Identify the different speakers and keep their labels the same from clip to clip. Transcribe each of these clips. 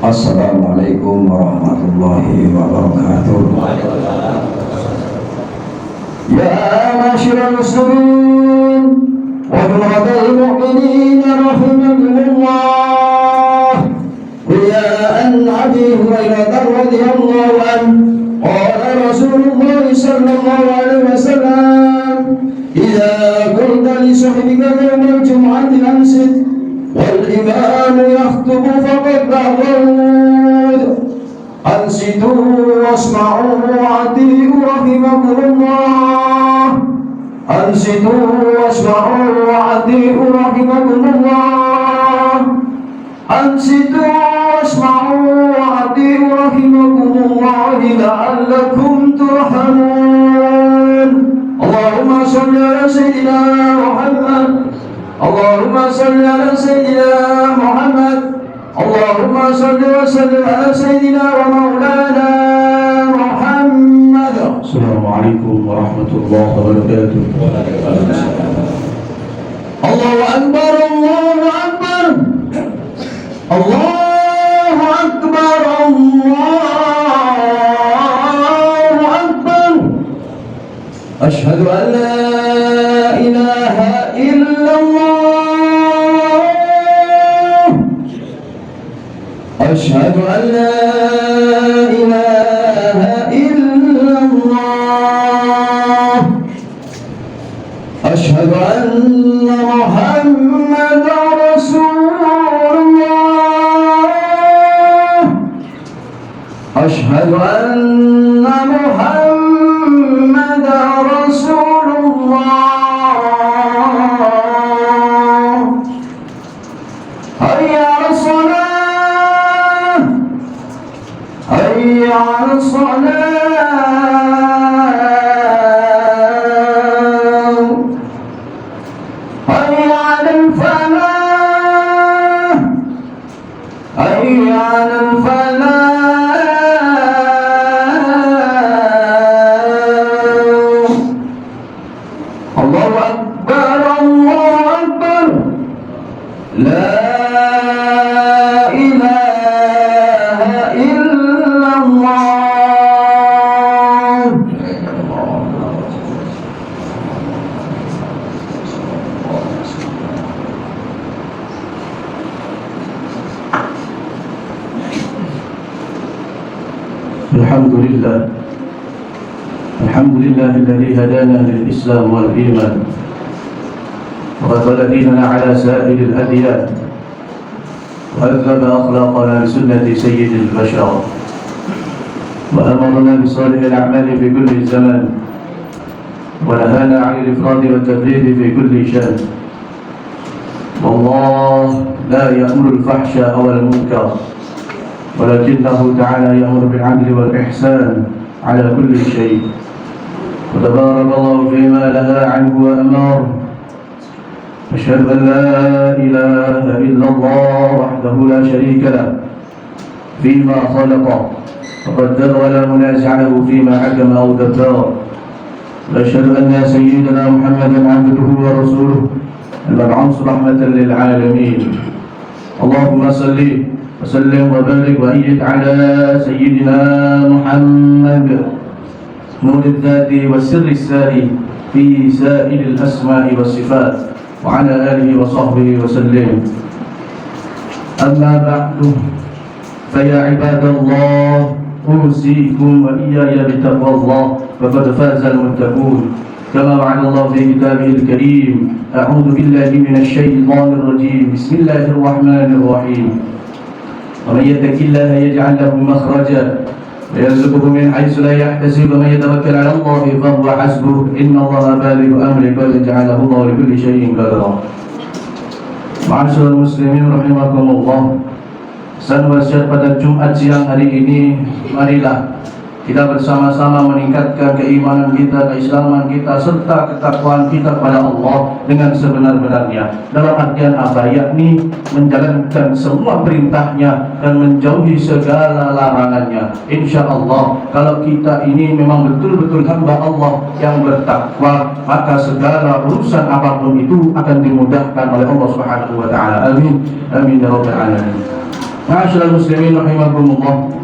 Speaker 1: Assalamualaikum warahmatullahi wabarakatuh. Ya ma'asyiral muslimin wa hurmatal mu'minin rahimakumullah. Ya an Abi Hurairah radhiyallahu anhu qala Rasulullah sallallahu alaihi wasallam idza qulta li sahibika yawmal jum'ati ansit wal imam yakhutubu faqad ba'dud ansitu wasma'u wa'ati'u rahimakumullah. Ansitu wasma'u wa'ati'u rahimakumullah. Ansitu wasma'u wa'ati'u rahimakumullah la'allakum turhamun. Allahumma salli ala sayyidina Muhammad. Allahumma salli ala sayyidina Muhammad. Allahumma salli wa sallim ala sayyidina wa maulana Muhammad. Assalamualaikum warahmatullahi wabarakatuh. Allahu akbar, Allahu akbar. Allahu akbar, Allahu akbar. Ashhadu an la ilaha illallah. أشهد أن لا إله إلا الله. أشهد أن محمدا رسول الله. أشهد أن محمدا رسول الله. حي على الصلاة. حي على الصلاة. حي على الفلاح. حي على الفلاح. الله أكبر، الله أكبر. لا الحمد لله الذي هدانا للإسلام والإيمان وفضل ديننا على سائر الأديان وأذهب أخلاقنا بسنة سيد البشر وأمرنا بصالح الأعمال في كل زمان ونهانا عن الإفراط والتفريط في كل شأن. والله لا يأمر الفحشاء والمنكر ولكنه تعالى يأمر بالعدل والإحسان على كل شيء. وتبارك الله فيما نهى عنه وأمر. أشهد أن لا إله إلا الله وحده لا شريك له فيما خلق وقدر ولا منازع له فيما حكم أو دبر. وأشهد أن سيدنا محمدا عبده ورسوله المبعوث رحمة للعالمين. اللهم صل وسلم وبارك وأيد على سيدنا محمد نور الذات والسر الساري في سائر الأسماء والصفات وعلى آله وصحبه وسلم. أما بعد فيا عباد الله أوصيكم وإياي بتقوى الله فقد فاز المتقون كما وعد الله في كتابه الكريم. أعوذ بالله من الشيطان الرجيم. بسم الله الرحمن الرحيم. ومن يتق الله يجعل له مخرجا ويرزقه من حيث لا يحتسب ومن يتوكل على الله فهو حسبه إن الله بالغ أمره قد جعله الله لكل شيء قدرا. Ma'asyiral muslimin rahimakumullah. Pesan wasiat pada Jumat siang hari ini, marilah kita bersama-sama meningkatkan keimanan kita, keislaman kita, serta ketakwaan kita kepada Allah dengan sebenar-benarnya. Dalam artian apa? Yakni menjalankan semua perintahnya dan menjauhi segala larangannya. Insya Allah, kalau kita ini memang betul-betul hamba Allah yang bertakwa, maka segala urusan apapun itu akan dimudahkan oleh Allah Subhanahu wa Ta'ala. Amin. Amin ya rabbal alamin. Ma'asyiral muslimin rahimakumullah.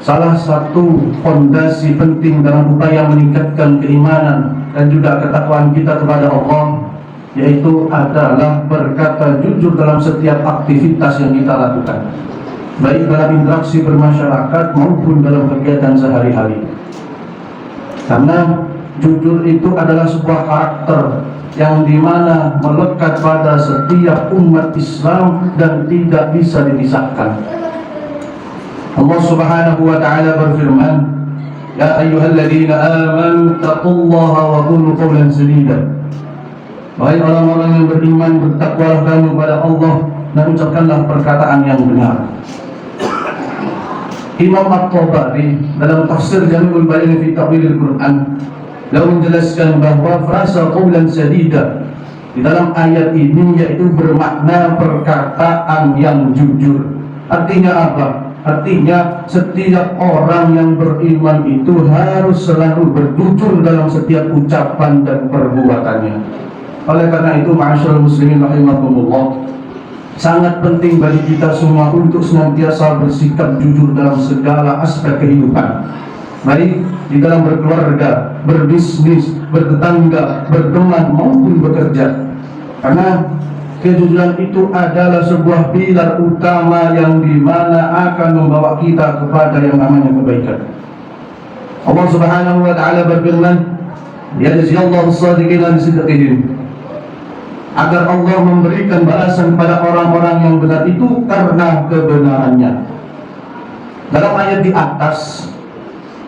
Speaker 1: Salah satu fondasi penting dalam upaya meningkatkan keimanan dan juga ketakwaan kita kepada Allah, yaitu adalah berkata jujur dalam setiap aktivitas yang kita lakukan, baik dalam interaksi bermasyarakat maupun dalam kegiatan sehari-hari. Karena jujur itu adalah sebuah karakter yang dimana melekat pada setiap umat Islam dan tidak bisa dipisahkan. Allah Subhanahu wa Ta'ala berfirman, "Ya ayyuhalladzina amanu taqullaha wa qulu qawlan sadida." Wahai orang-orang yang beriman, bertakwalah kamu kepada Allah dan ucapkanlah perkataan yang benar. Imam At-Tabari dalam tafsir Jami'ul Bayan fi Ta'wilil Quran beliau menjelaskan bahwa frasa qawlan sadida di dalam ayat ini yaitu bermakna perkataan yang jujur. Artinya apa? Artinya setiap orang yang beriman itu harus selalu berjujur dalam setiap ucapan dan perbuatannya. Oleh karena itu, ma'asyiral muslimin rahimakumullah, sangat penting bagi kita semua untuk senantiasa bersikap jujur dalam segala aspek kehidupan, baik di dalam berkeluarga, berbisnis, bertetangga, berteman maupun bekerja. Karena kejujuran itu adalah sebuah pilar utama yang dimana akan membawa kita kepada yang namanya kebaikan. Allah Subhanahu wa Ta'ala berfirman, "Yajziyallahu as-shadiqina bisidqihim." Agar Allah memberikan balasan kepada orang-orang yang benar itu karena kebenarannya. Dalam ayat di atas,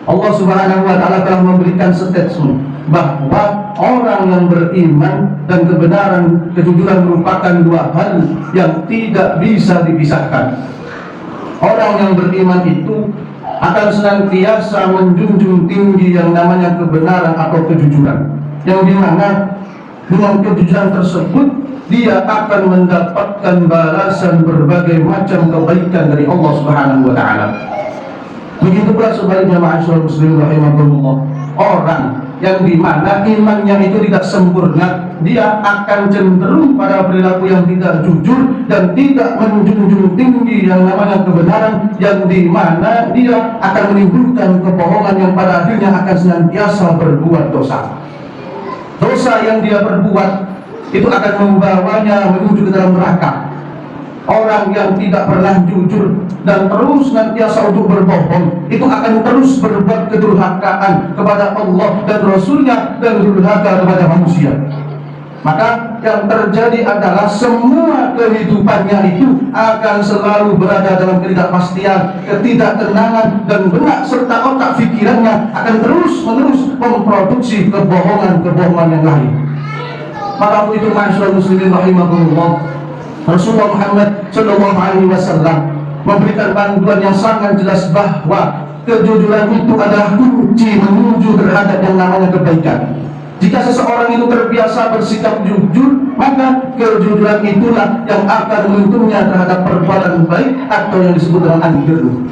Speaker 1: Allah Subhanahu wa Ta'ala telah memberikan statement bahwa orang yang beriman dan kebenaran, kejujuran merupakan dua hal yang tidak bisa dipisahkan. Orang yang beriman itu akan senantiasa menjunjung tinggi yang namanya kebenaran atau kejujuran, yang dimana dengan kejujuran tersebut dia akan mendapatkan balasan berbagai macam kebaikan dari Allah Subhanahu wa Ta'ala. Begitu pula sebaliknya, ma'asyiral muslimin rahimakumullah, orang yang dimana imannya itu tidak sempurna, dia akan cenderung pada perilaku yang tidak jujur dan tidak menjunjung tinggi yang namanya kebenaran, yang dimana dia akan menimbulkan kebohongan yang pada akhirnya akan senantiasa berbuat dosa. Dosa yang dia perbuat itu akan membawanya menuju ke dalam neraka. Orang yang tidak pernah jujur dan terus nantiasa untuk berbohong, itu akan terus berbuat kedurhakaan kepada Allah dan Rasulnya dan durhaka kepada manusia. Maka yang terjadi adalah semua kehidupannya itu akan selalu berada dalam ketidakpastian, ketidaktenangan, dan benak serta otak pikirannya akan terus-menerus memproduksi kebohongan-kebohongan yang lain. Maka itu, ma'asyiral muslimin rahimakumullah, Rasulullah Muhammad Sallallahu Alaihi Wasallam memberikan panduan yang sangat jelas bahwa kejujuran itu adalah kunci menuju terhadap yang namanya kebaikan. Jika seseorang itu terbiasa bersikap jujur, maka kejujuran itulah yang akan menuntunnya terhadap perbuatan baik atau yang disebut dengan al-birru.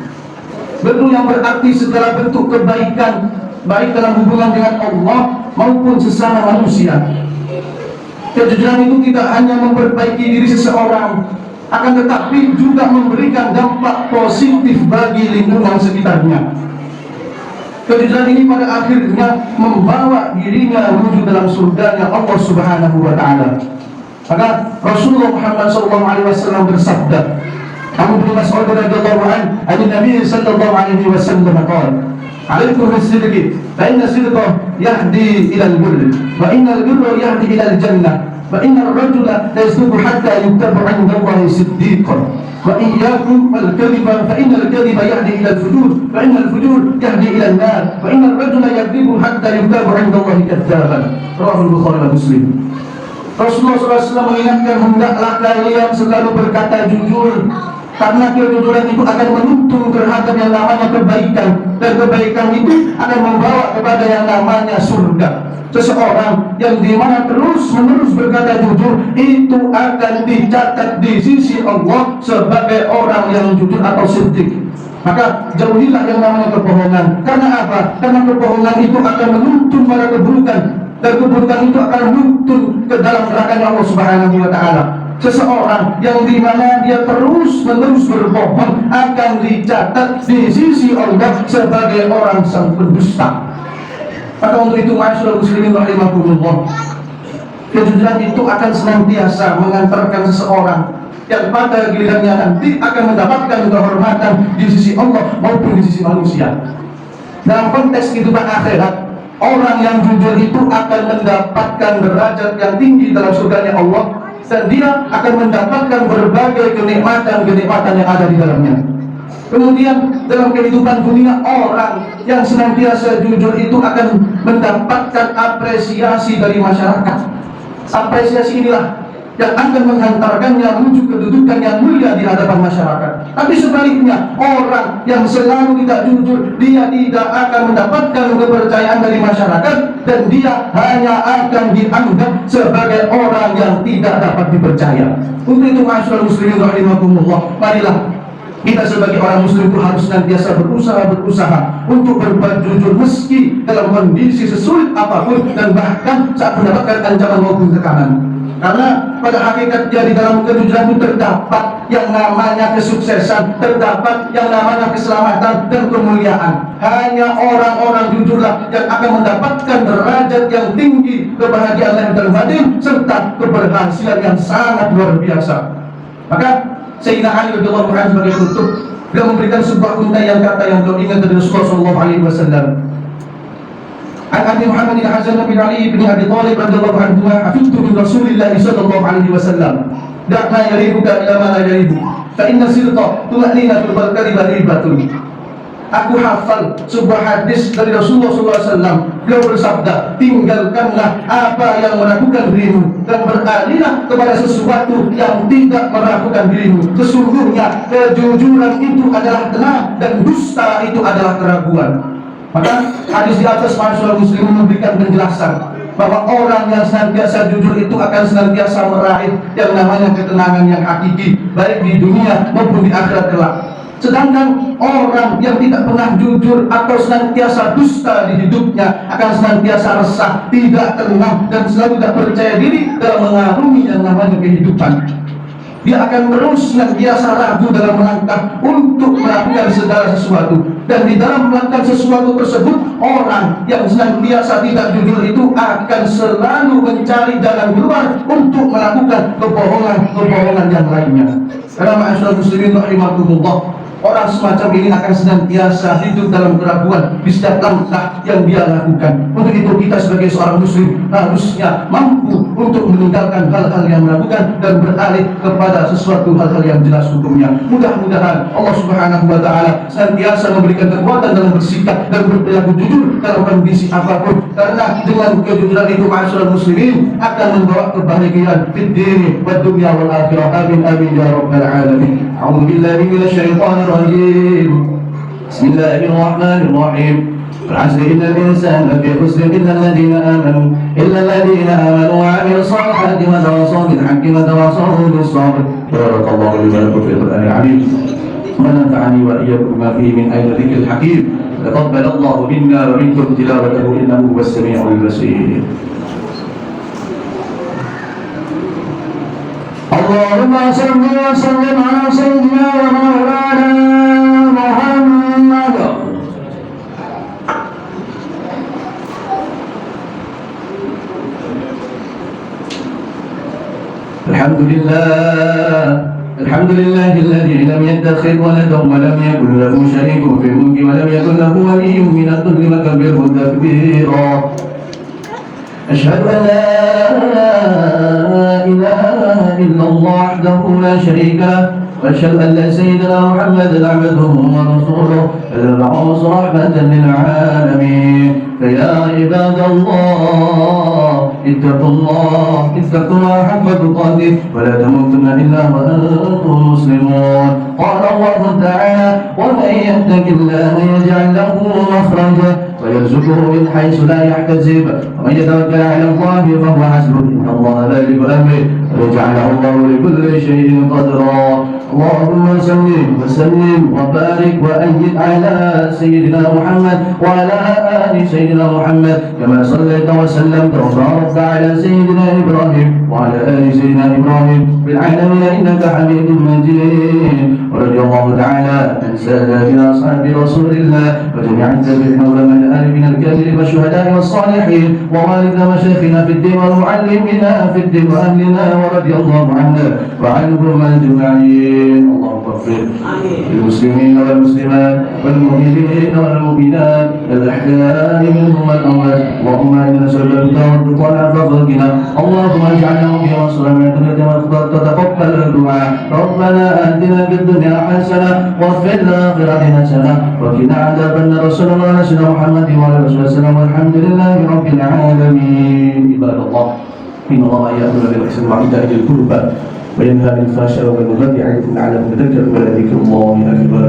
Speaker 1: Birru yang berarti segala bentuk kebaikan, baik dalam hubungan dengan Allah maupun sesama manusia. Kejujuran itu tidak hanya memperbaiki diri seseorang, akan tetapi juga memberikan dampak positif bagi lingkungan sekitarnya. Kejujuran ini pada akhirnya membawa dirinya menuju dalam surganya Allah Subhanahu wa Ta'ala. Maka Rasulullah Muhammad SAW bersabda, Abu Mas'ud radhiyallahu anhu, Nabi sallallahu alaihi wasallam qala, "Alaikum bis-sidqi, fa inna sidqa yahdi ila al-birr, wa inna al-birra yahdi ila al-jannah, wa inna ar-rajula la yasduqu hatta yuktabu 'inda Allahi siddiqan, wa iyyakum wal-kadhiba, fa inna al-kadhiba yahdi ila al-fujur, wa inna al-fujur yahdi ila an-nar, wa inna ar-rajula yakdhibu hatta yuktabu 'inda Allahi kadzdzaban." Rawahu Bukhari dan Muslim. Rasulullah SAW mengingatkan, hendaklah kalian selalu berkata jujur, Karena kejujuran itu akan menuntun terhadap yang namanya kebaikan, dan kebaikan itu akan membawa kepada yang namanya surga. Seseorang yang dimana terus menerus berkata jujur itu akan dicatat di sisi Allah sebagai orang yang jujur atau siddiq. Maka jauhilah yang namanya kebohongan. Karena apa? Karena kebohongan itu akan menuntun pada keburukan, dan keburukan itu akan menuntun ke dalam neraka Allah Subhanahu wa taala. Seseorang yang dimana dia terus menerus berbohong akan dicatat di sisi Allah sebagai orang sang pendusta. Maka untuk itu ma'asyiral muslimin rahimakumullah, kejujuran itu akan senantiasa mengantarkan seseorang yang pada gilirannya nanti akan mendapatkan kehormatan di sisi Allah maupun di sisi manusia. Dalam konteks kehidupan akhirat, orang yang jujur itu akan mendapatkan derajat yang tinggi dalam surganya Allah, dan dia akan mendapatkan berbagai kenikmatan-kenikmatan yang ada di dalamnya. Kemudian dalam kehidupan dunia, orang yang senantiasa jujur itu akan mendapatkan apresiasi dari masyarakat. Apresiasi inilah yang akan menghantarkannya menuju kedudukan yang mulia di hadapan masyarakat. Tapi sebaliknya, orang yang selalu tidak jujur, dia tidak akan mendapatkan kepercayaan dari masyarakat, dan dia hanya akan dianggap sebagai orang yang tidak dapat dipercaya. Untuk itu ma'asyiral muslimin rahimakumullah, marilah kita sebagai orang muslim itu harus senantiasa berusaha untuk berbuat jujur meski dalam kondisi sesulit apapun, dan bahkan saat mendapatkan ancaman maupun tekanan. Karena pada hakikatnya di dalam kejujuran itu terdapat yang namanya kesuksesan, terdapat yang namanya keselamatan dan kemuliaan. Hanya orang-orang jujurlah yang akan mendapatkan derajat yang tinggi, kebahagiaan lahir dan batin, serta keberhasilan yang sangat luar biasa. Maka Sayyidina Ali radhiyallahu anhu sebagai penutup, beliau memberikan sebuah untaian kata yang beliau ingat dari Rasulullah sallallahu alaihi wasallam. An Abi Muhammad al-Hasan bin Ali bin Abi Thalib radhiyallahu anhu, hafidtu min Rasulillah sallallahu alaihi wasallam, da'ma yaribuka ila ma la yaribu, fa inna sidqa tuma'ninatul wal kadhiba ribatun. Aku hafal sebuah hadis dari Rasulullah SAW. Beliau bersabda, tinggalkanlah apa yang meragukan dirimu, dan beralihlah kepada sesuatu yang tidak meragukan dirimu. Sesungguhnya kejujuran itu adalah tenang, dan dusta itu adalah keraguan. Maka hadis di atas ma'asyiral muslimin memberikan penjelasan bahwa orang yang senantiasa jujur itu akan senantiasa meraih yang namanya ketenangan yang hakiki, baik di dunia maupun di akhirat kelak. Sedangkan orang yang tidak pernah jujur atau senantiasa dusta di hidupnya akan senantiasa resah, tidak tenang, dan selalu tidak percaya diri dalam mengarungi yang namanya kehidupan. Dia akan terus senantiasa ragu dalam melangkah untuk melakukan segala sesuatu. Dan di dalam melakukan sesuatu tersebut, orang yang senantiasa tidak jujur itu akan selalu mencari jalan keluar untuk melakukan kebohongan-kebohongan yang lainnya. Karena ma'asyiral muslimin rahimakumullah, orang semacam ini akan senantiasa hidup dalam keraguan di setiap langkah yang dia lakukan. Untuk itu kita sebagai seorang muslim harusnya mampu untuk meninggalkan hal-hal yang meragukan dan beralih kepada sesuatu hal-hal yang jelas hukumnya. Mudah-mudahan Allah Subhanahu wa taala senantiasa memberikan kekuatan dalam bersikap dan berperilaku jujur dalam kondisi apapun. Karena dengan kejujuran itu ma'asyiral muslimin akan membawa kebahagiaan fid din wad dunya wal akhirah. Amin amin ya rabbal alamin. A'udzu billahi minasyaitonir rajim. Bismillahirrahmanirrahim. والعصر إن الإنسان لفي خسر إلا الذين آمنوا وعملوا الصالحات وتواصوا بالحق وتواصوا بالصبر. بارك الله لي ولكم في القرآن العظيم ونفعني وإياكم بما فيه من آيات الذكر الحكيم. تقبل الله منا ومنكم تلاوته إنه هو السميع البصير. اللهم صل وسلم على سيدنا ومولانا محمد. الحمد لله الذي لم يتخذ ولدا ولم يكن له شريك في الملك ولم يكن له ولي من الذل وكبره تكبيرا. أشهد أن لا إله إلا الله وحده لا شريك له، وأشهد أن سيدنا محمدا عبده ورسوله المبعوث رحمة للعالمين. فيا عباد الله اتقوا الله حق تقاته ولا تموتن إلا وأنتم مسلمون. قال الله تعالى: ومن يتق الله يجعل له مخرجا ويرزقه من حيث لا يحتسب ومن يتوكل على الله فهو حسبه إن الله بالغ أمره وجعله الله لكل شيء قدرا. اللهم صل وسلم وبارك وأيد على سيدنا محمد وعلى آل سيدنا محمد كما صليت وسلمت وباركت على سيدنا إبراهيم وعلى آل سيدنا إبراهيم بالعالمين إنك حميد مجيد. ورضي الله تعالى عن ساداتنا أصحاب رسول الله وجميع التابعين علماء الآل من الكامل والشهداء والصالحين ووالدنا وشيخنا في الدين ومعلمنا في الدين وأهلنا ورضي الله عنا وعنهم أجمعين. اللهم اغفر للمسلمين والمسلمات والمؤمنين والمؤمنات الأحياء منهم والأموات. اللهم إنا نسألك الهدى والتقى والعفاف والغنى. اللهم اجعلنا مقيم الصلاة وتقبل الدعاء. ربنا آتنا في الدنيا حسنة وفي الآخرة حسنة وقنا عذاب النار. صلى الله على سيدنا محمد وعلى آله وسلم والحمد لله رب العالمين. عباد الله إن الله يأمر بالإحسان وإيتاء ذي القربى وينهى عن الفحشاء والمنكر يعظكم لعلكم تذكرون ولذكر الله أكبر.